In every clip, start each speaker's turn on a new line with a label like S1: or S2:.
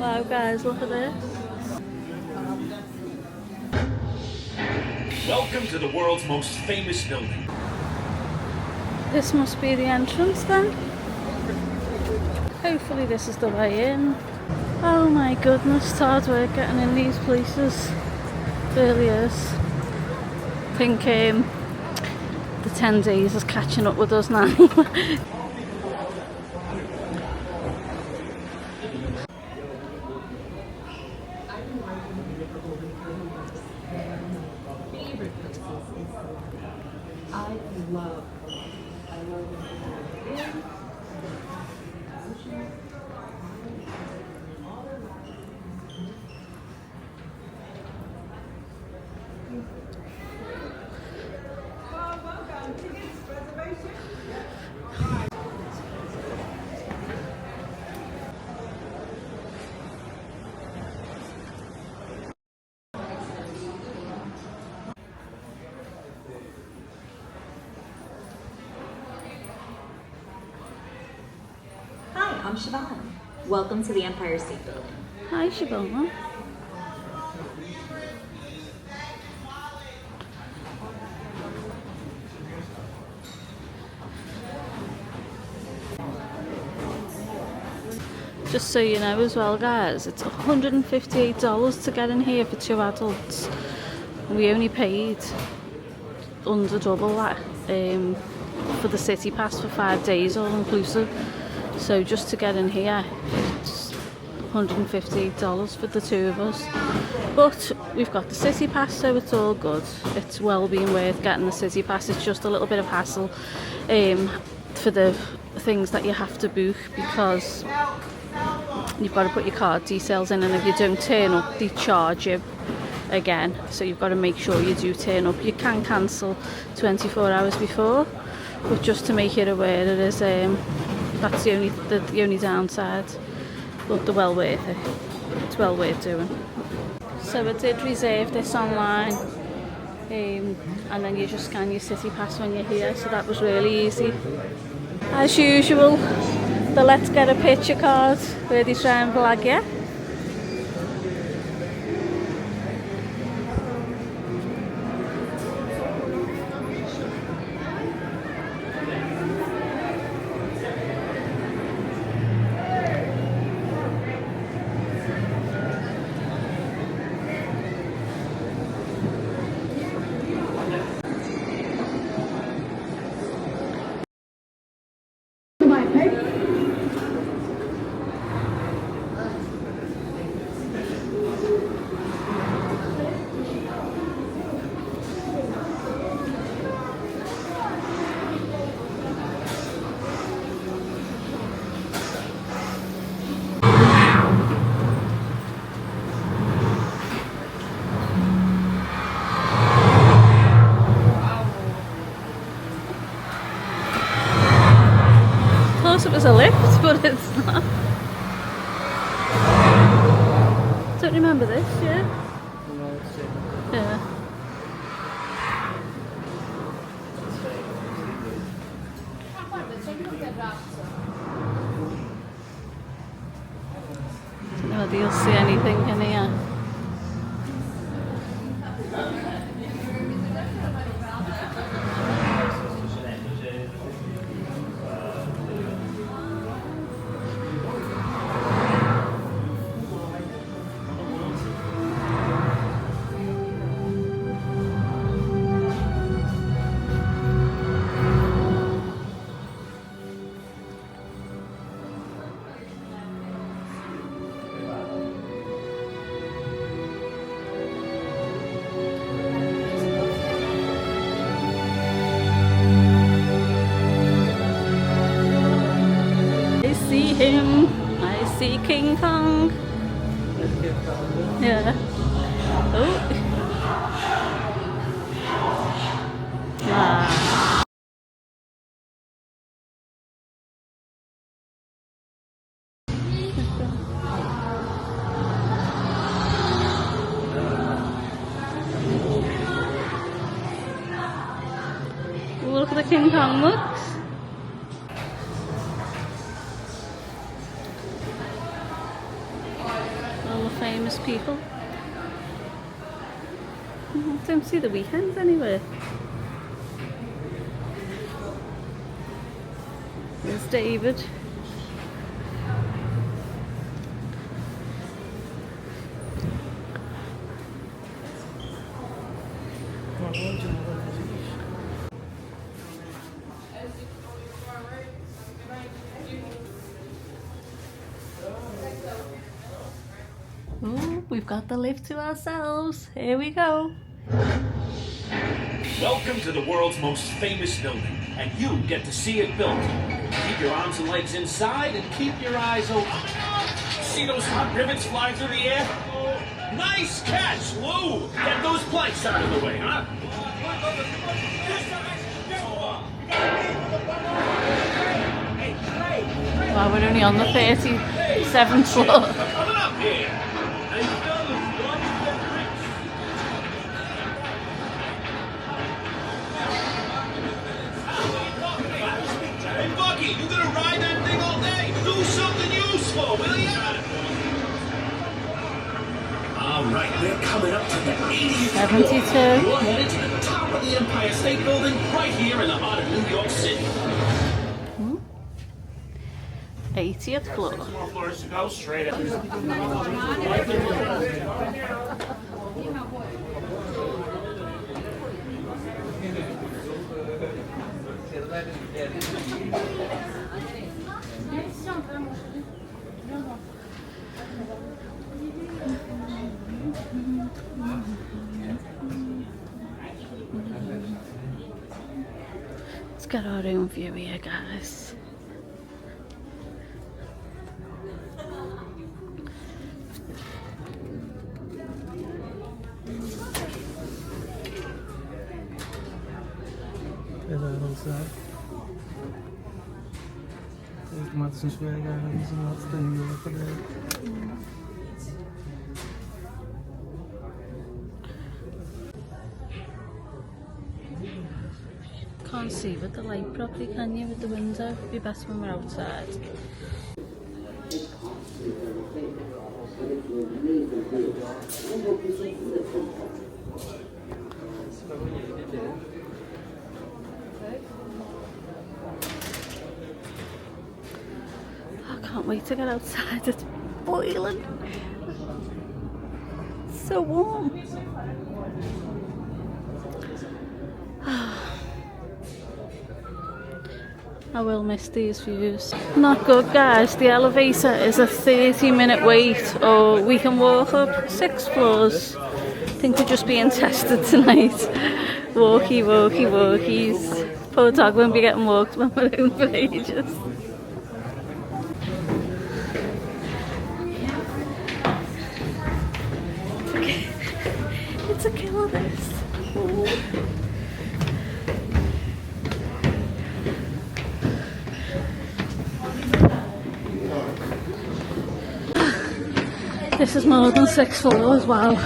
S1: Wow guys, look at this.
S2: Welcome to the world's most famous building.
S1: This must be the entrance then. Hopefully this is the way in. Oh my goodness, it's hard work getting in these places. It really is. I think the 10 days is catching up with us now.
S3: I'm Siobhan. Welcome to the Empire State Building.
S1: Hi Siobhan. Just so you know as well guys, it's $158 to get in here for 2 adults. We only paid under double that for the city pass for 5 days all inclusive. So just to get in here, it's $158 for the 2 of us. But we've got the city pass, so it's all good. It's well being worth getting the city pass. It's just a little bit of hassle for the things that you have to book, because you've got to put your card details in, and if you don't turn up they charge you again. So you've got to make sure you do turn up. You can cancel 24 hours before, but just to make you aware, it is that's the only downside, but they're well worth it. It's well worth doing. So I did reserve this online, and then you just scan your city pass when you're here, so that was really easy. As usual, the let's get a picture card where they try and blag you. It was a lift, but it's not. Don't remember this, yeah? Yeah. Don't know whether you'll see anything in here. I see King Kong. Yeah. Oh. Ah. Look at the King Kong looks. people. I don't see the weekends anywhere. There's David. Oh, we've got the lift to ourselves. Here we go.
S2: Welcome to the world's most famous building, and you get to see it built. Keep your arms and legs inside and keep your eyes open. See those hot rivets flying through the air? Nice catch, Lou! Get those planks out of the way, huh?
S1: Wow, we're only on the 37th floor.
S2: Coming up here! Hey, Bucky, you gonna ride that thing all day? Do something useful, will ya? All right, we're coming up to the 80th
S1: 72.
S2: floor. We're headed to the top of the Empire State Building, right here in the heart of New York City.
S1: 80th floor.
S2: More floors to go, straight up.
S1: Let's get our own view here, guys.
S4: There's our whole side. There's the Madison Square Gardens and that's the New York there.
S1: Can't see with the light properly, can you, with the window? It'd be best when we're outside. I can't wait to get outside, it's boiling. It's so warm. I will miss these views. Not good, guys. The elevator is a 30-minute wait, or we can walk up 6 floors. I think we're just being tested tonight. Walkies. Poor dog won't be getting walked on my own for ages. It's a killer, this. This is more than 6 floors, wow.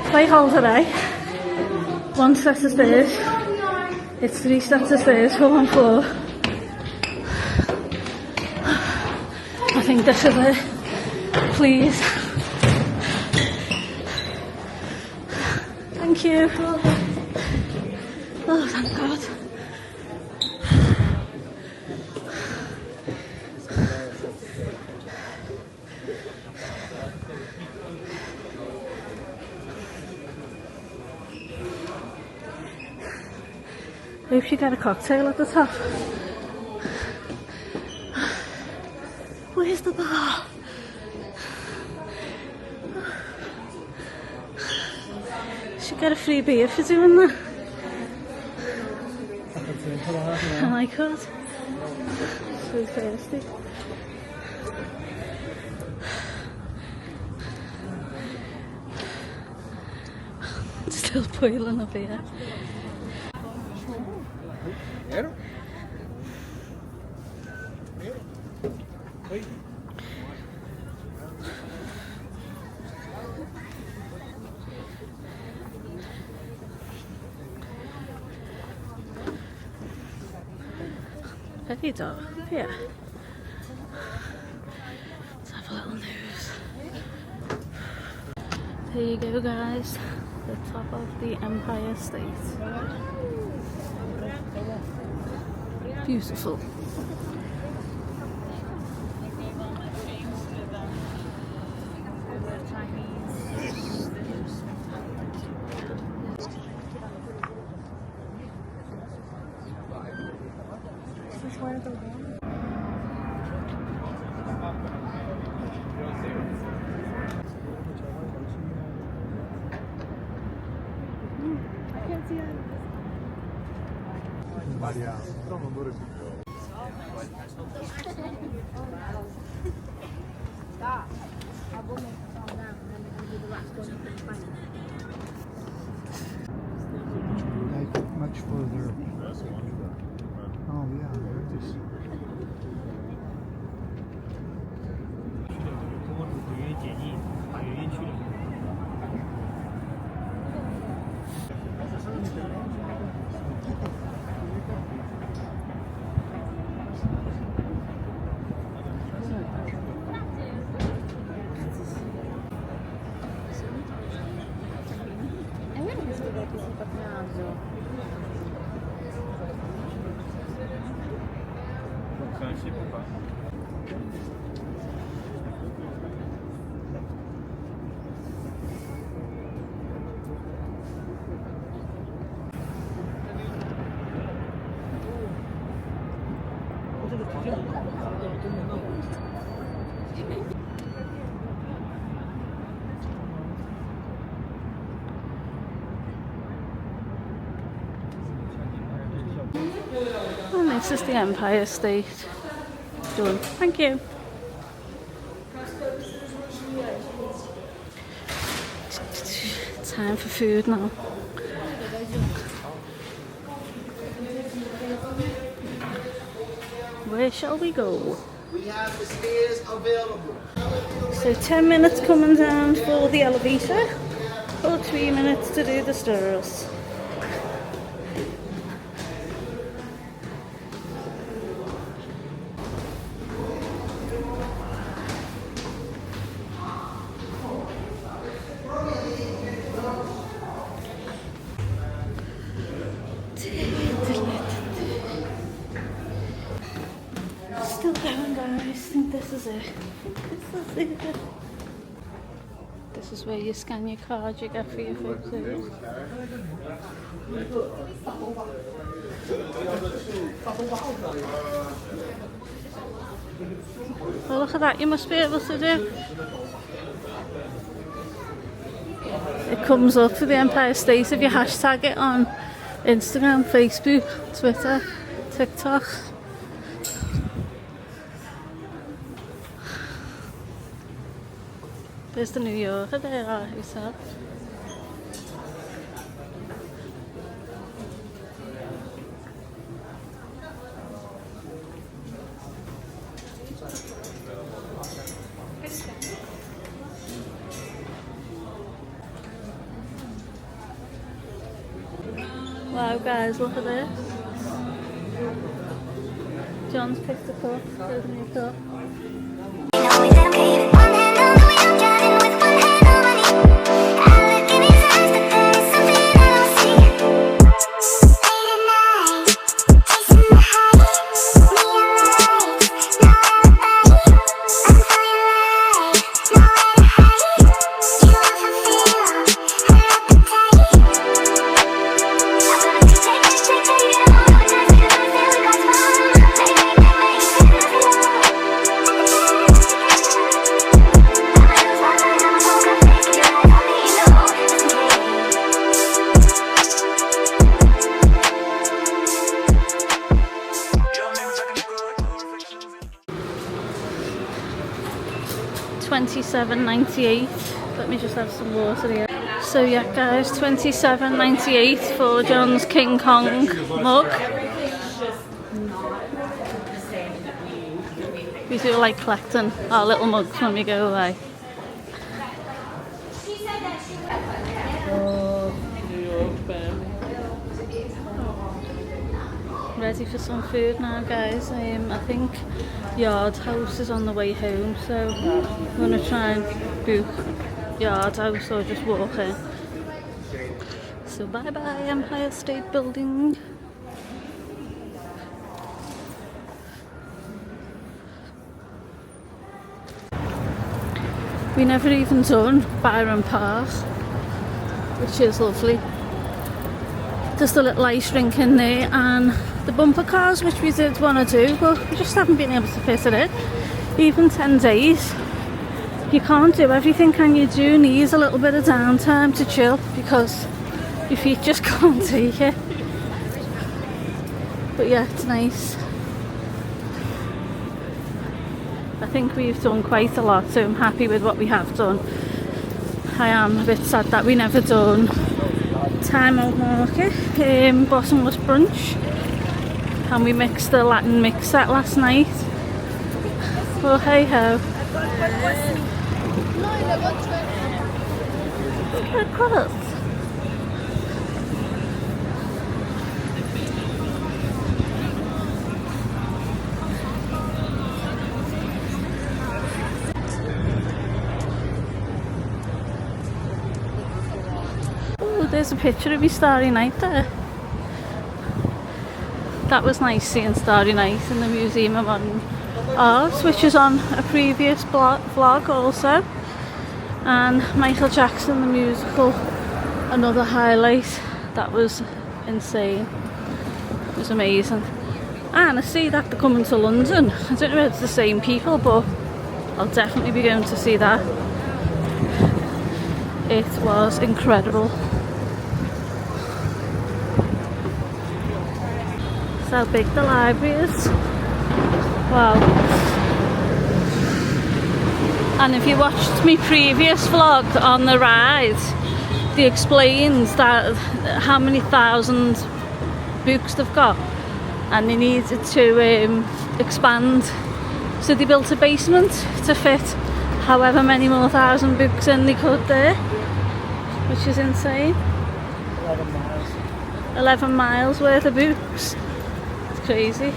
S1: Play hole today. 1 set of stairs. It's 3 sets of stairs for 1 floor. I think this is it. Please. Thank you. Oh, thank God. Hope you get a cocktail at the top. Where's the bar? Should get a free beer for doing that. I could. So thirsty. It's still boiling up here. Very dark, yeah. It's There you go, guys. The top of the Empire State. Beautiful.
S5: Much further. Oh yeah, there it is. And this is the Empire State. Done. Thank you. Time for food now. Where shall we go?
S6: We have the stairs available.
S1: So 10 minutes coming down for the elevator, or 3 minutes to do the stairs. Still going, guys. I think this is it. This is it. This is where you scan your card, you get for your photos. Well, look at that, you must be able to do. It comes up for the Empire State if you hashtag it on Instagram, Facebook, Twitter, TikTok. There's the New Yorker there, our hotel. Wow, guys, look at this. John's picked a cup. There's a new cup. $27.98. Let me just have some water here. So yeah, guys, $27.98 for John's King Kong mug. We do like collecting our little mugs when we go away. Ready for some food now, guys. I think Yard House is on the way home, so I'm gonna try and book yard house or just walk in. So bye bye Empire State Building. We never even done Byron Park, which is lovely. Just a little ice rink in there and the bumper cars, which we did want to do, but we just haven't been able to fit it in. Even 10 days, you can't do everything, can you? Do need a little bit of downtime to chill because your feet just can't take it. But yeah, it's nice. I think we've done quite a lot, so I'm happy with what we have done. I am a bit sad that we never done Time Out Market, bottomless brunch, and we mixed the Latin mix set last night. Well, hey ho. Look at this. There's a picture of me Starry Night there. That was nice seeing Starry Night in the Museum of Modern Art, which is on a previous vlog also. And Michael Jackson the musical, another highlight. That was insane. It was amazing. And I see that they're coming to London. I don't know if it's the same people, but I'll definitely be going to see that. It was incredible. How big the library is. Wow. And if you watched my previous vlog on the ride, they explained that how many thousand books they've got and they needed to expand, so they built a basement to fit however many more thousand books in they could there, which is insane.
S4: 11 miles.
S1: 11 miles worth of books. Crazy.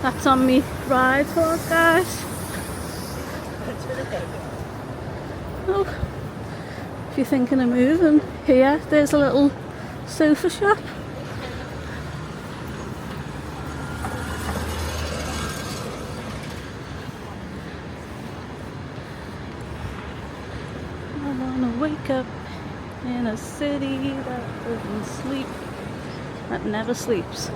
S1: That's on me ride vlog, guys. Oh, if you're thinking of moving here, there's a little sofa shop. I wanna wake up in a city that doesn't sleep, that never sleeps.